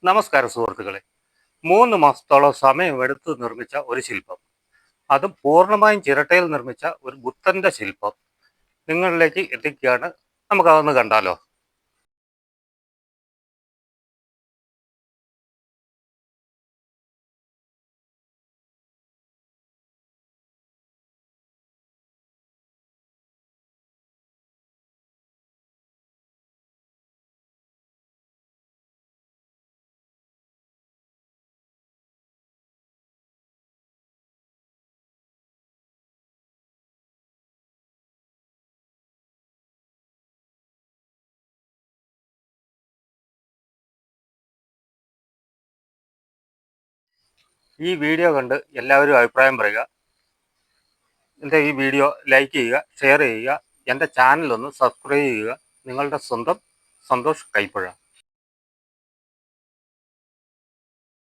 നമസ്കാരം സുഹൃത്തുക്കളെ. 3 മാസത്തോളം സമയമെടുത്ത് നിർമ്മിച്ച ഒരു ശില്പം, അതും പൂർണ്ണമായും ചിരട്ടയിൽ നിർമ്മിച്ച ഒരു ബുദ്ധന്റെ ശില്പം നിങ്ങളിലേക്ക് എത്തിക്കുകയാണ്. നമുക്കതൊന്ന് കണ്ടാലോ? ഈ വീഡിയോ കണ്ട് എല്ലാവരും അഭിപ്രായം പറയുക. എൻ്റെ ഈ വീഡിയോ ലൈക്ക് ചെയ്യുക, ഷെയർ ചെയ്യുക, എൻ്റെ ചാനലൊന്ന് സബ്സ്ക്രൈബ് ചെയ്യുക. നിങ്ങളുടെ സ്വന്തം സന്തോഷ് കൈപ്പുഴ.